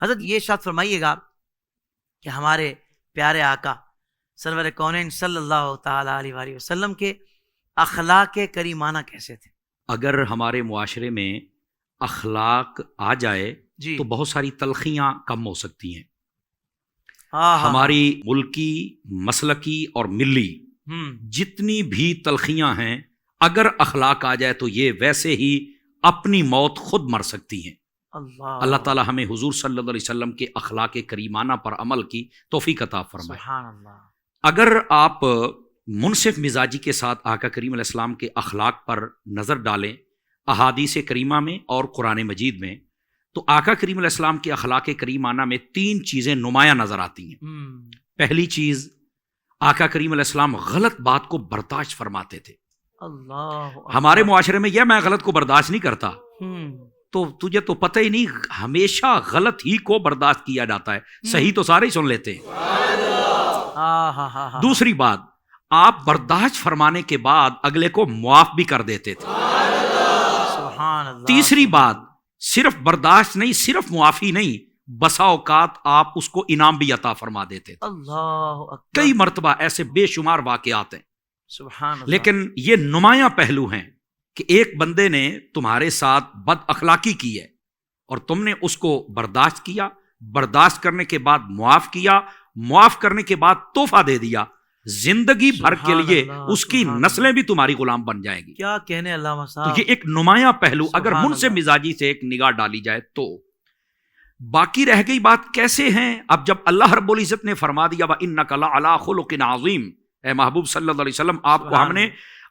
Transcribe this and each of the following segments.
حضرت یہ ارشاد فرمائیے گا کہ ہمارے پیارے آقا سرور کونین صلی اللہ تعالی علیہ وآلہ وسلم کے اخلاق کریمانہ کیسے تھے؟ اگر ہمارے معاشرے میں اخلاق آ جائے جی تو بہت ساری تلخیاں کم ہو سکتی ہیں. ہاں ہماری ملکی، مسلکی اور ملی جتنی بھی تلخیاں ہیں، اگر اخلاق آ جائے تو یہ ویسے ہی اپنی موت خود مر سکتی ہیں. اللہ تعالی ہمیں حضور صلی اللہ علیہ وسلم کے اخلاق کریمانہ پر عمل کی توفیق عطا فرمائے. سبحان اللہ. اگر آپ منصف مزاجی کے ساتھ آقا کریم علیہ السلام کے اخلاق پر نظر ڈالیں احادیث کریمہ میں اور قرآن مجید میں، تو آقا کریم علیہ السلام کے اخلاق کریمانہ میں 3 چیزیں نمایاں نظر آتی ہیں. پہلی چیز، آقا کریم علیہ السلام غلط بات کو برداشت فرماتے تھے. اللہ ہمارے معاشرے میں یہ میں غلط کو برداشت نہیں کرتا، تو تجھے تو پتہ ہی نہیں، ہمیشہ غلط ہی کو برداشت کیا جاتا ہے، صحیح تو سارے ہی سن لیتے ہیں. دوسری بات، آپ برداشت فرمانے کے بعد اگلے کو معاف بھی کر دیتے تھے. سبحان اللہ. تیسری بات، صرف برداشت نہیں، صرف معافی نہیں، بسا اوقات آپ اس کو انعام بھی عطا فرما دیتے تھے. اللہ اکبر. کئی مرتبہ ایسے بے شمار واقعات ہیں. سبحان اللہ. لیکن یہ نمایاں پہلو ہیں کہ ایک بندے نے تمہارے ساتھ بد اخلاقی کی ہے اور تم نے اس کو برداشت کیا، برداشت کرنے کے بعد معاف کیا، معاف کرنے کے بعد تحفہ دے دیا، زندگی بھر کے لیے اس کی نسلیں بھی تمہاری غلام بن جائیں گی. کیا کہنے علامہ تو صاحب. یہ ایک نمایاں پہلو اگر سبحان منصف اللہ. مزاجی سے ایک نگاہ ڈالی جائے تو. باقی رہ گئی بات کیسے ہیں. اب جب اللہ رب العزت نے فرما دیا وَإِنَّكَ لَعَلَىٰ خُلُقٍ عَظِيمٍ، اے محبوب صلی اللہ علیہ وسلم آپ کو ہم نے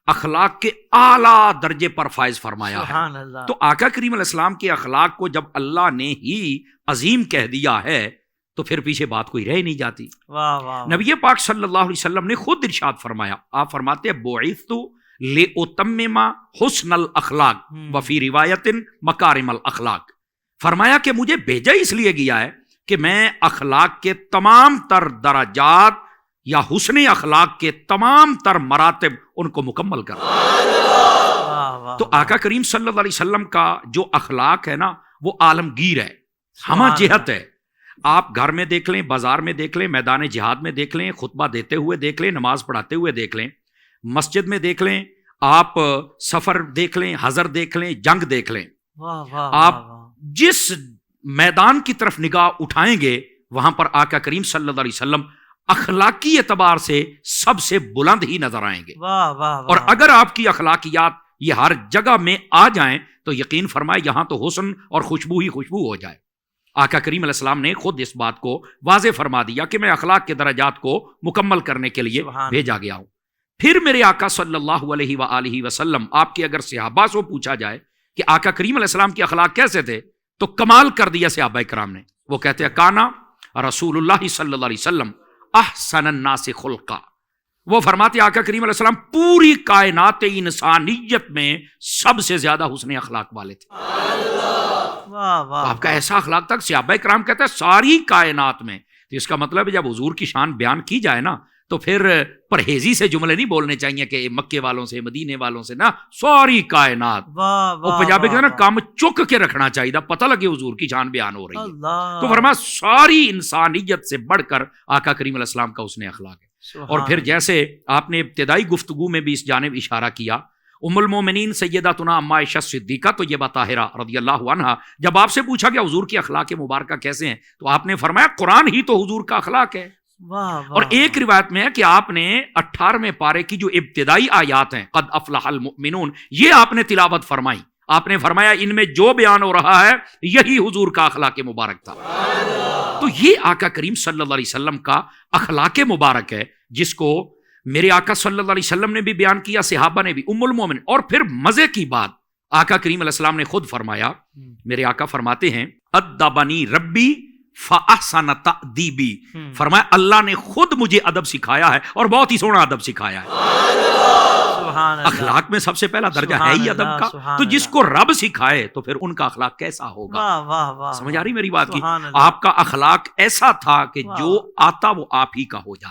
اخلاق کے اعلیٰ درجے پر فائز فرمایا ہے. سبحان اللہ. تو آقا کریم علیہ السلام کے اخلاق کو جب اللہ نے ہی عظیم کہہ دیا ہے تو پھر پیچھے بات کوئی رہ نہیں جاتی. واہ واہ. نبی پاک صلی اللہ علیہ وسلم نے خود ارشاد فرمایا، آپ فرماتے ہیں بُعِثْتُ لِأُتَمِّمَ حُسْنَ الْأَخْلَاقِ وَفِي رِوَایَةٍ مَكَارِمَ الْأَخْلَاقِ. فرمایا کہ مجھے بھیجا اس لیے گیا ہے کہ میں اخلاق کے تمام تر درجات یا حسن اخلاق کے تمام تر مراتب ان کو مکمل کر. تو آقا کریم صلی اللہ علیہ وسلم کا جو اخلاق ہے نا وہ عالمگیر ہے، ہمہ جہت ہے. آپ گھر میں دیکھ لیں، بازار میں دیکھ لیں، میدان جہاد میں دیکھ لیں، خطبہ دیتے ہوئے دیکھ لیں، نماز پڑھاتے ہوئے دیکھ لیں، مسجد میں دیکھ لیں، آپ سفر دیکھ لیں، حضر دیکھ لیں، جنگ دیکھ لیں. آپ جس میدان کی طرف نگاہ اٹھائیں گے وہاں پر آقا کریم صلی اللہ علیہ وسلم اخلاقی اعتبار سے سب سے بلند ہی نظر آئیں گے. اور اگر آپ کی اخلاقیات یہ ہر جگہ میں آ جائیں تو یقین فرمائے یہاں تو حسن اور خوشبو ہی خوشبو ہو جائے. آقا کریم علیہ السلام نے خود اس بات کو واضح فرما دیا کہ میں اخلاق کے درجات کو مکمل کرنے کے لیے بھیجا گیا ہوں. پھر میرے آقا صلی اللہ علیہ وآلہ وسلم آپ کے اگر صحابہ سے پوچھا جائے کہ آقا کریم علیہ السلام کے اخلاق کیسے تھے تو کمال کر دیا صحابہ کرام نے. وہ کہتے ہیں کانا رسول اللہ صلی اللہ علیہ وسلم احسن الناس خلقا. وہ فرماتے آقا کریم علیہ السلام پوری کائنات انسانیت میں سب سے زیادہ حسن اخلاق والے تھے. آپ کا ایسا اخلاق تک صحابہ کرام کہتے ہیں ساری کائنات میں. تو اس کا مطلب ہے جب حضور کی شان بیان کی جائے نا تو پھر پرہیزی سے جملے نہیں بولنے چاہیے کہ مکے والوں سے، مدینے والوں سے، نا ساری کائنات. وہ پنجابی کہتے ہیں نا کام چک کے رکھنا چاہیے، پتہ لگے حضور کی شان بیان ہو رہی ہے. تو فرمایا ساری انسانیت سے بڑھ کر آقا کریم علیہ السلام کا حسن اخلاق ہے. اور پھر جیسے آپ نے ابتدائی گفتگو میں بھی اس جانب اشارہ کیا، ام المومنین سیداتنا اما عائشہ صدیقہ طیبہ طاہرہ رضی اللہ عنہا جب آپ سے پوچھا کہ حضور کے اخلاق مبارکہ کیسے ہیں تو آپ نے فرمایا قرآن ہی تو حضور کا اخلاق ہے. اور ایک روایت میں ہے کہ آپ نے 18ویں پارے کی جو ابتدائی آیات ہیں قد افلح المؤمنون یہ آپ نے تلاوت فرمائی. آپ نے فرمایا ان میں جو بیان ہو رہا ہے یہی حضور کا اخلاق مبارک تھا. تو یہ آقا کریم صلی اللہ علیہ وسلم کا اخلاق مبارک ہے جس کو میرے آقا صلی اللہ علیہ وسلم نے بھی بیان کیا، صحابہ نے بھی، ام المومن. اور پھر مزے کی بات آقا کریم علیہ السلام نے خود فرمایا، میرے آقا فرماتے ہیں ادبنی ربی فاحسن تأدیبی. فرمایا اللہ نے خود مجھے ادب سکھایا ہے اور بہت ہی سونا ادب سکھایا ہے. اخلاق میں سب سے پہلا درجہ ہے ہی ادب کا. تو جس کو رب سکھائے تو پھر ان کا اخلاق کیسا ہوگا. سمجھ آ رہی میری بات کی؟ آپ کا اخلاق ایسا تھا کہ جو آتا وہ آپ ہی کا ہو جاتا.